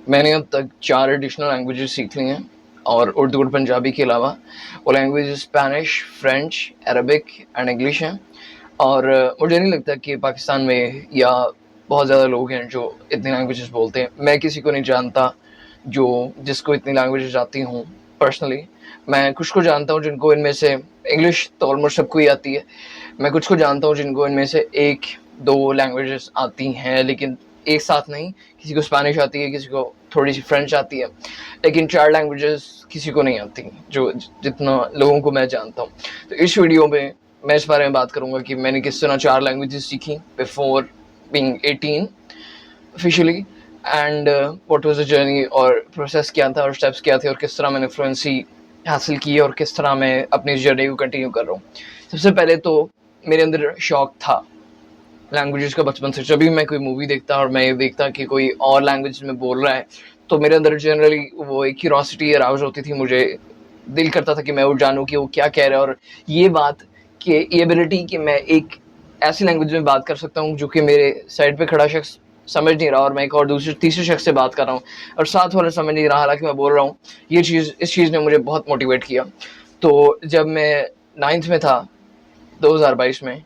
मैंने अब तक 4 एडिशनल लैंग्वेजेस सीख ली हैं और उर्दू और पंजाबी के अलावा। वो language Spanish, French, Arabic and English हैं। और मुझे नहीं लगता कि पाकिस्तान में या बहुत ज़्यादा लोग हैं जो इतनी लैंग्वेजेस बोलते हैं। मैं किसी को नहीं जानता जो जिसको इतनी लैंग्वेजेस आती हों पर्सनली। मैं कुछ को जानता हूँ जिनको इनमें से इंग्लिश तो ऑलमोस्ट सबको ही आती है। मैं कुछ को जानता हूँ जिनको इनमें से 1-2 लैंग्वेजेस आती हैं, लेकिन एक साथ नहीं। किसी को स्पेनिश आती है, किसी को थोड़ी सी फ्रेंच आती है, लेकिन 4 लैंग्वेजेस किसी को नहीं आती जो जितना लोगों को मैं जानता हूँ। तो इस वीडियो में मैं इस बारे में बात करूँगा कि मैंने किस तरह 4 लैंग्वेजेस सीखी before being 18 officially, and what was the journey और प्रोसेस क्या था और स्टेप्स क्या थे और किस तरह मैंने फ्लुएंसी हासिल की और किस तरह मैं अपनी जर्नी को कंटिन्यू कर रहा हूँ। सबसे पहले तो मेरे अंदर शौक था लैंग्वेजेस का बचपन से। जब भी मैं कोई मूवी देखता और मैं ये देखता कि कोई और लैंग्वेज में बोल रहा है, तो मेरे अंदर जनरली वो एक क्यूरोसिटी अराउज होती थी। मुझे दिल करता था कि मैं वो जानूँ कि वो क्या कह रहा है, और ये बात कि ये एबिलिटी कि मैं एक ऐसी लैंग्वेज में बात कर सकता हूँ जो कि मेरे साइड पे खड़ा शख्स समझ नहीं रहा और मैं एक और दूसरे तीसरे शख्स से बात कर रहा हूँ और साथ वाला समझ नहीं रहा हालांकि मैं बोल रहा हूँ। इस चीज़ ने मुझे बहुत मोटिवेट किया। तो जब मैं 9th में था 2022 में,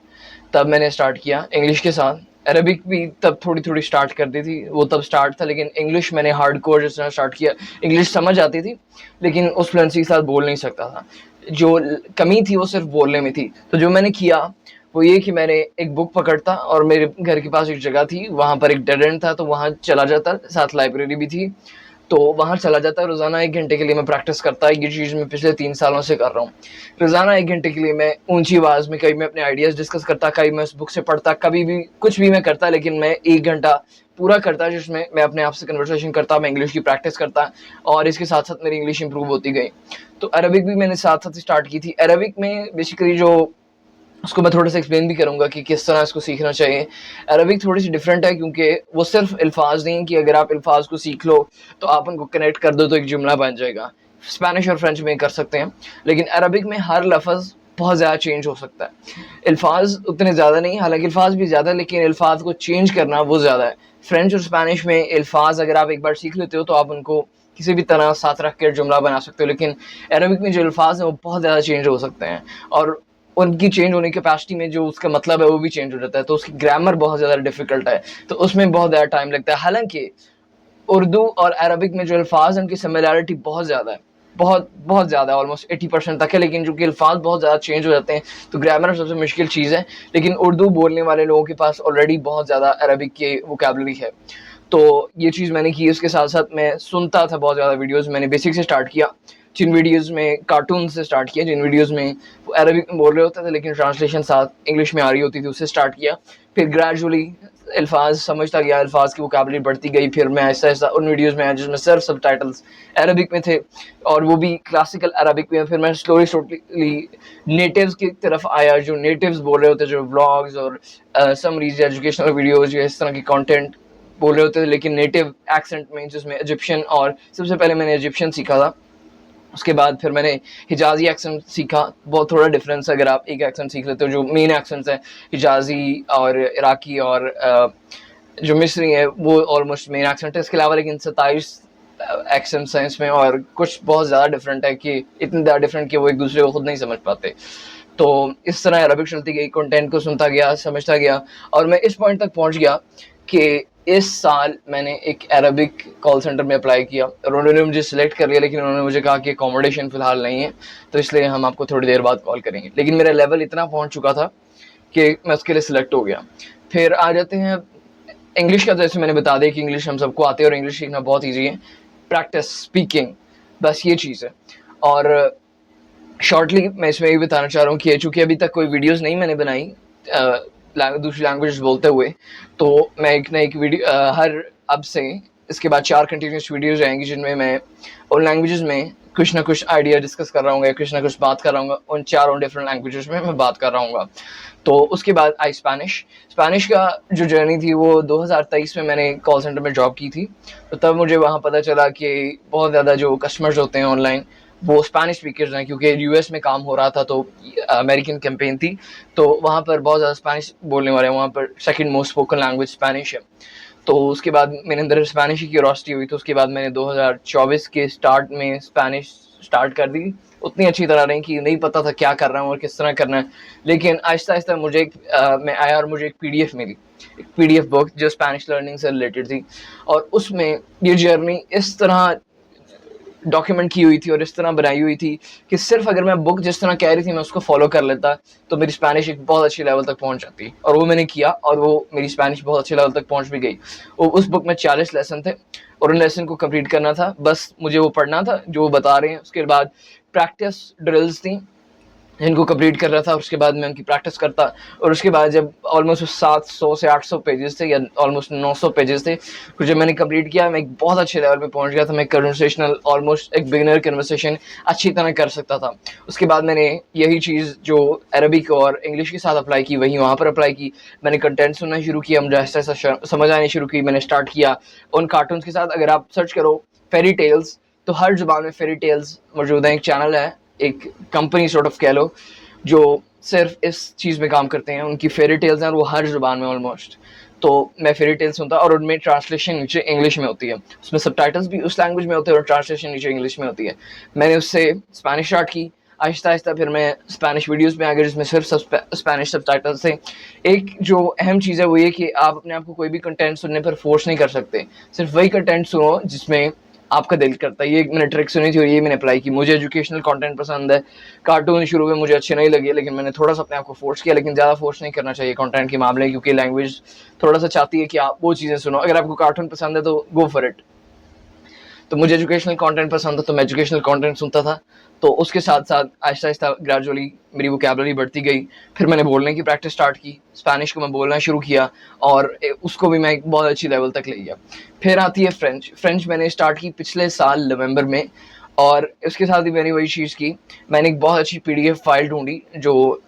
तब मैंने स्टार्ट किया इंग्लिश के साथ। अरबिक भी तब थोड़ी थोड़ी स्टार्ट कर दी थी, वो तब स्टार्ट था, लेकिन इंग्लिश मैंने हार्डकोर जिस तरह स्टार्ट किया। इंग्लिश समझ आती थी लेकिन उस फ्लुएंसी के साथ बोल नहीं सकता था। जो कमी थी वो सिर्फ बोलने में थी। तो जो मैंने किया वो ये कि मैंने एक बुक पकड़ता और मेरे घर के पास एक जगह थी, वहाँ पर एक डेड एंड था तो वहाँ चला जाता, साथ लाइब्रेरी भी थी। तो वहाँ चला जाता है, रोज़ाना 1 घंटे के लिए मैं प्रैक्टिस करता। ये चीज़ मैं पिछले 3 सालों से कर रहा हूँ। रोज़ाना 1 घंटे के लिए मैं ऊँची आवाज़ में कभी मैं अपने आइडियाज़ डिस्कस करता, कभी मैं उस बुक से पढ़ता, कभी भी कुछ भी मैं करता, लेकिन मैं 1 घंटा पूरा करता जिसमें मैं अपने आप से कन्वर्सेशन करता, मैं इंग्लिश की प्रैक्टिस करता और इसके साथ-साथ मेरी इंग्लिश इंप्रूव होती गई। तो अरबिक भी मैंने साथ-साथ स्टार्ट की थी। अरबिक में बेसिकली जो उसको मैं थोड़ा सा एक्सप्लेन भी करूँगा कि किस तरह इसको सीखना चाहिए। अरबिक थोड़ी सी डिफरेंट है क्योंकि वो सिर्फ अल्फाज नहीं कि अगर आप अल्फाज को सीख लो तो आप उनको कनेक्ट कर दो तो एक जुमला बन जाएगा। स्पेनिश और फ्रेंच में कर सकते हैं, लेकिन अरबिक में हर लफ्ज़ बहुत ज़्यादा चेंज हो सकता है। अल्फाज उतने ज़्यादा नहीं, हालांकि अल्फाज भी ज़्यादा, लेकिन अल्फाज को चेंज करना वो ज़्यादा है। फ्रेंच और स्पेनिश में अल्फाज अगर आप एक बार सीख लेते हो तो आप उनको किसी भी तरह साथ रख कर जुमला बना सकते हो, लेकिन अरबिक में जो अल्फाज हैं वो बहुत ज़्यादा चेंज हो सकते हैं और उनकी चेंज होने की कैपेसिटी में जो उसका मतलब है वो भी चेंज हो जाता है। तो उसकी ग्रामर बहुत ज़्यादा डिफिकल्ट है, तो उसमें बहुत ज़्यादा टाइम लगता है। हालांकि उर्दू और अरबिक में जो अल्फाज हैं उनकी सिमिलैरिटी बहुत ज़्यादा है, बहुत बहुत ज़्यादा, ऑलमोस्ट 80% तक है, लेकिन चूंकि अल्फाज बहुत ज़्यादा चेंज हो जाते हैं तो ग्रामर सबसे मुश्किल चीज़ है। लेकिन उर्दू बोलने वाले लोगों के पास ऑलरेडी बहुत ज़्यादा अरबिक की वोकैबुलरी है। तो ये चीज़ मैंने की। उसके साथ साथ मैं सुनता था बहुत ज़्यादा वीडियोज़। मैंने बेसिक से स्टार्ट किया, जिन वीडियोज़ में कार्टून से स्टार्ट किया, जिन वीडियोज़ में वो अरबिक में बोल रहे होते थे लेकिन ट्रांसलेशन साथ इंग्लिश में आ रही होती थी, उससे स्टार्ट किया। फिर ग्रेजुअली अल्फाज समझता गया, अल्फाज की वोकैबुलरी बढ़ती गई। फिर मैं ऐसा ऐसा उन वीडियोज़ में आया जिसमें सिर्फ सबटाइटल्स अरबिक में थे और वो भी क्लासिकल अरबिक में। फिर मैं स्लोली नेटिव्स की तरफ आया, जो नेटिव्स बोल रहे होते, जो व्लॉग्स और समरीज एजुकेशनल वीडियोज़ या इस तरह की कंटेंट बोल रहे होते थे लेकिन नेटिव एक्सेंट में, जिसमें इजिप्शियन, और सबसे पहले मैंने इजिप्शियन सीखा था। उसके बाद फिर मैंने हिजाजी एक्सेंट सीखा। बहुत थोड़ा डिफरेंस है अगर आप एक एक्सेंट सीख लेते हो। जो मेन एक्सेंट्स हैं हिजाजी और इराकी और जो मिस्री है वो ऑलमोस्ट मेन एक्सेंट है। इसके अलावा लेकिन 27 एक्सेंट्स हैं इसमें और कुछ बहुत ज़्यादा डिफरेंट है कि इतने ज़्यादा डिफरेंट कि वो एक दूसरे को खुद नहीं समझ पाते। तो इस तरह अरबिक चलती गई, कंटेंट को सुनता गया, समझता गया और मैं इस पॉइंट तक पहुंच गया कि इस साल मैंने एक अरबिक कॉल सेंटर में अप्लाई किया और उन्होंने मुझे सिलेक्ट कर लिया, लेकिन उन्होंने मुझे कहा कि अकोमोडेशन फ़िलहाल नहीं है, तो इसलिए हम आपको थोड़ी देर बाद कॉल करेंगे। लेकिन मेरा लेवल इतना पहुंच चुका था कि मैं उसके लिए सिलेक्ट हो गया। फिर आ जाते हैं इंग्लिश का। जैसे मैंने बता दिया कि इंग्लिश हम सबको आती है और इंग्लिश सीखना बहुत ईजी है। प्रैक्टिस, स्पीकिंग, बस ये चीज़ है। और शॉर्टली मैं इसमें ये बताना चाह रहा हूँ कि चूँकि अभी तक कोई वीडियोज़ नहीं मैंने बनाई दूसरी लैंग्वेज बोलते हुए, तो मैं एक ना एक वीडियो हर अब से इसके बाद 4 कंटिन्यूस वीडियोज़ आएँगी जिनमें मैं उन लैंग्वेजेज़ में कुछ ना कुछ आइडिया डिस्कस कर रहा हूँगा या कुछ ना कुछ बात कर रहा हूँगा। उन चारों डिफरेंट लैंग्वेजेज़ में मैं बात कर रहा हूँगा। तो उसके बाद आई स्पेनिश। स्पेनिश का जो जर्नी थी वो 2023 में मैंने कॉल सेंटर में जॉब की थी। तो तब मुझे वहाँ पता चला कि बहुत ज़्यादा जो कस्टमर्स होते हैं ऑनलाइन वो स्पेनिश स्पीकर्स हैं, क्योंकि यूएस में काम हो रहा था तो अमेरिकन कैंपेन थी, तो वहाँ पर बहुत ज़्यादा स्पेनिश बोलने वाले हैं। वहाँ पर second most spoken language Spanish है। तो उसके बाद मेरे अंदर स्पेनिश की क्यूरोसिटी हुई, तो उसके बाद मैंने 2024 के स्टार्ट में स्पेनिश स्टार्ट कर दी। उतनी अच्छी तरह नहीं कि नहीं पता था क्या कर रहा हूँ और किस तरह करना है, लेकिन आहिस्ता-आहिस्ता मुझे मैं आया और मुझे एक पीडीएफ मिली, एक पीडीएफ बुक जो स्पेनिश लर्निंग से रिलेटेड थी, और उसमें ये जर्नी इस तरह डॉक्यूमेंट की हुई थी और इस तरह बनाई हुई थी कि सिर्फ अगर मैं बुक जिस तरह कह रही थी मैं उसको फॉलो कर लेता तो मेरी स्पेनिश एक बहुत अच्छी लेवल तक पहुंच जाती, और वो मैंने किया और वो मेरी स्पेनिश बहुत अच्छे लेवल तक पहुंच भी गई। उस बुक में 40 लेसन थे और उन लेसन को कंप्लीट करना था, बस मुझे वो पढ़ना था जो वो बता रहे हैं। उसके बाद प्रैक्टिस ड्रिल्स थी जिनको कंप्लीट कर रहा था, उसके बाद मैं उनकी प्रैक्टिस करता, और उसके बाद जब ऑलमोस्ट 700 से 800 पेजेस थे या ऑलमोस्ट 900 पेजेस थे, फिर जब मैंने कंप्लीट किया मैं एक बहुत अच्छे लेवल पे पहुंच गया था। मैं कन्वर्सेशनल ऑलमोस्ट एक बिगिनर कन्वर्सेशन अच्छी तरह कर सकता था। उसके बाद मैंने यही चीज़ जो अरबिक और इंग्लिश के साथ अप्लाई की वही वहाँ पर अप्लाई की। मैंने कंटेंट सुनना शुरू किया, मुझे ऐसा ऐसा समझ आनी शुरू की, मैंने स्टार्ट किया उन कार्टून्स के साथ। अगर आप सर्च करो फेरी टेल्स तो हर जुबान में फेरी टेल्स मौजूद है। एक चैनल है, एक कंपनी सॉर्ट ऑफ कह लो, जो सिर्फ इस चीज़ में काम करते हैं, उनकी फेरी टेल्स हैं और वो हर जुबान में ऑलमोस्ट। तो मैं फेरी टेल्स सुनता और उनमें ट्रांसलेशन नीचे इंग्लिश में होती है, उसमें सबटाइटल्स भी उस लैंग्वेज में होते हैं और ट्रांसलेशन नीचे इंग्लिश में होती है। मैंने उससे स्पेनिश स्टार्ट की, आहिस्ता आहिस्ता फिर मैं स्पेनिश वीडियोस में आ गया जिसमें सिर्फ स्पेनिश सबटाइटल्स थे। एक जो अहम चीज़ है वो ये कि आप अपने आप को कोई भी कंटेंट सुनने पर फोर्स नहीं कर सकते, सिर्फ वही कंटेंट सुनो जिसमें आपका दिल करता है। ये एक मैंने ट्रिक सुनी थी और ये मैंने अप्लाई की। मुझे एजुकेशनल कंटेंट पसंद है, कार्टून शुरू में मुझे अच्छे नहीं लगे, लेकिन मैंने थोड़ा सा अपने आप को फोर्स किया, लेकिन ज़्यादा फोर्स नहीं करना चाहिए कंटेंट के मामले में, क्योंकि लैंग्वेज थोड़ा सा चाहती है कि आप वो चीज़ें सुनो। अगर आपको कार्टून पसंद है तो गो फॉर इट। तो मुझे एजुकेशनल कंटेंट पसंद था तो मैं एजुकेशनल कंटेंट सुनता था। तो उसके साथ साथ आहिस्ता आहिस्ता ग्रेजुअली मेरी वोकैबुलरी बढ़ती गई। फिर मैंने बोलने की प्रैक्टिस स्टार्ट की, स्पेनिश को मैं बोलना शुरू किया और उसको भी मैं एक बहुत अच्छी लेवल तक ले गया। फिर आती है फ्रेंच। फ्रेंच मैंने स्टार्ट की पिछले साल नवंबर में, और उसके साथ ही मैंने वही चीज़ की, मैंने एक बहुत अच्छी पीडीएफ फाइल ढूंढी जो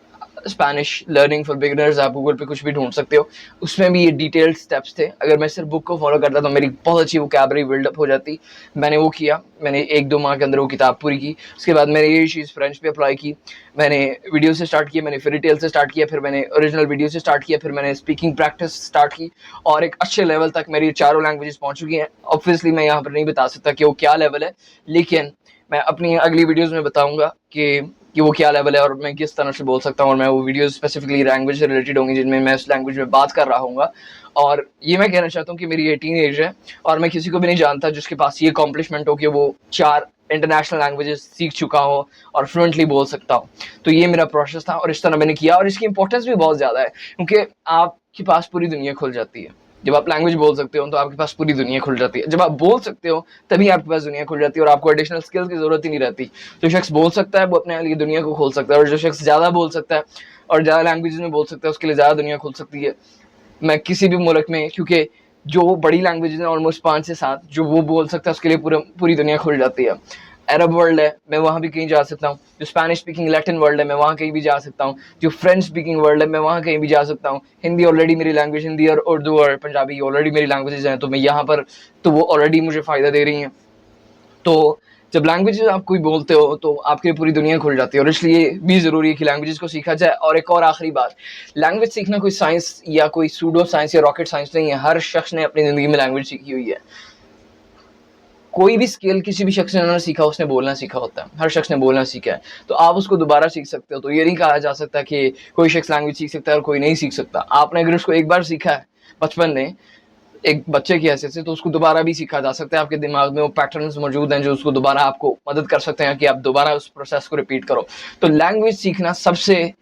स्पेनिश लर्निंग फॉर बिगिनर्स, आप गूगल पे कुछ भी ढूंढ सकते हो। उसमें भी ये डिटेल्ड स्टेप्स थे। अगर मैं सिर्फ बुक को फॉलो करता तो मेरी बहुत अच्छी वोकैबुलरी बिल्डअप हो जाती। मैंने वो किया, मैंने 1-2 माह के अंदर वो किताब पूरी की। उसके बाद मैंने यही चीज़ फ्रेंच पे अप्लाई की। मैंने वीडियो से स्टार्ट किया, मैंने फेरी टेल से स्टार्ट किया, फिर मैंने ओरिजिनल वीडियो से स्टार्ट किया, फिर मैंने स्पीकिंग प्रैक्टिस स्टार्ट की, और एक अच्छे लेवल तक मेरी चारों लैंग्वेजेस पहुंच चुकी हैं। ऑब्वियसली मैं यहाँ पर नहीं बता सकता कि वो क्या लेवल है, लेकिन मैं अपनी अगली वीडियोज़ में बताऊँगा कि वो क्या लेवल है और मैं किस तरह से बोल सकता हूँ, और मैं वो वीडियोज़ स्पेसिफिकली लैंग्वेज से रिलेटेड होंगी जिनमें मैं उस लैंग्वेज में बात कर रहा हूँगा। और ये मैं कहना चाहता हूँ कि मेरी 18 एज है और मैं किसी को भी नहीं जानता जिसके पास ये अकॉम्प्लिशमेंट हो कि वो 4 इंटरनेशनल लैंग्वेजेस सीख चुका हो और फ्लुएंटली बोल सकता हो। तो ये मेरा प्रोसेस था और इस तरह मैंने किया, और इसकी इंपॉर्टेंस भी बहुत ज़्यादा है क्योंकि आपके पास पूरी दुनिया खुल जाती है। जब आप लैंग्वेज बोल सकते हो तो आपके पास पूरी दुनिया खुल जाती है। जब आप बोल सकते हो तभी आपके पास दुनिया खुल जाती है और आपको एडिशनल स्किल्स की ज़रूरत ही नहीं रहती। जो शख्स बोल सकता है वो अपने लिए दुनिया को खोल सकता है, और जो शख्स ज़्यादा बोल सकता है और ज़्यादा लैंग्वेजेस में बोल सकता है उसके लिए ज़्यादा दुनिया खुल सकती है। मैं किसी भी मुल्क में, क्योंकि जो बड़ी लैंग्वेजेस हैं ऑलमोस्ट 5 से 7, जो वो बोल सकता है उसके लिए पूरी दुनिया खुल जाती है। अरब वर्ल्ड है, मैं वहाँ भी कहीं जा सकता हूँ। जो स्पेनिश स्पीकिंग लैटिन वर्ल्ड है, मैं वहाँ कहीं भी जा सकता हूँ। जो फ्रेंच स्पीकिंग वर्ल्ड है, मैं वहाँ कहीं भी जा सकता हूँ। हिंदी ऑलरेडी मेरी लैंग्वेज, हिंदी और उर्दू और पंजाबी ऑलरेडी मेरी लैंग्वेजेस हैं, तो मैं यहाँ पर, तो वो ऑलरेडी मुझे फ़ायदा दे रही हैं। तो जब लैंग्वेजेस आप कोई बोलते हो तो आपके लिए पूरी दुनिया खुल जाती है, और इसलिए भी ज़रूरी है कि लैंग्वेजेस को सीखा जाए। और एक और आखिरी बात, लैंग्वेज सीखना कोई साइंस या कोई सूडो साइंस या रॉकेट साइंस नहीं है। हर शख्स ने अपनी ज़िंदगी में लैंग्वेज सीखी हुई है। कोई भी स्किल किसी भी शख्स ने ना सीखा, उसने बोलना सीखा होता है। हर शख्स ने बोलना सीखा है, तो आप उसको दोबारा सीख सकते हो। तो ये नहीं कहा जा सकता कि कोई शख्स लैंग्वेज सीख सकता है और कोई नहीं सीख सकता। आपने अगर उसको एक बार सीखा है बचपन में एक बच्चे की हैसियत से, तो उसको दोबारा भी सीखा जा सकता है। आपके दिमाग में वो पैटर्न्स मौजूद हैं जो उसको दोबारा आपको मदद कर सकते हैं कि आप दोबारा उस प्रोसेस को रिपीट करो। तो लैंग्वेज सीखना सबसे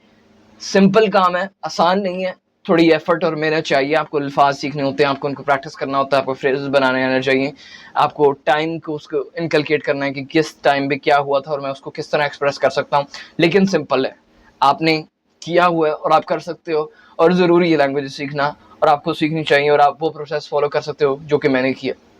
सिंपल काम है, आसान नहीं है। थोड़ी एफर्ट और मेहनत चाहिए। आपको अल्फाज सीखने होते हैं, आपको उनको प्रैक्टिस करना होता है, आपको फ्रेजेस बनाने आना चाहिए, आपको टाइम को उसको इनकलकेट करना है कि किस टाइम पे क्या हुआ था और मैं उसको किस तरह एक्सप्रेस कर सकता हूँ। लेकिन सिंपल है, आपने किया हुआ है और आप कर सकते हो, और ज़रूरी है लैंग्वेज सीखना, और आपको सीखनी चाहिए, और आप वो प्रोसेस फॉलो कर सकते हो जो कि मैंने किया।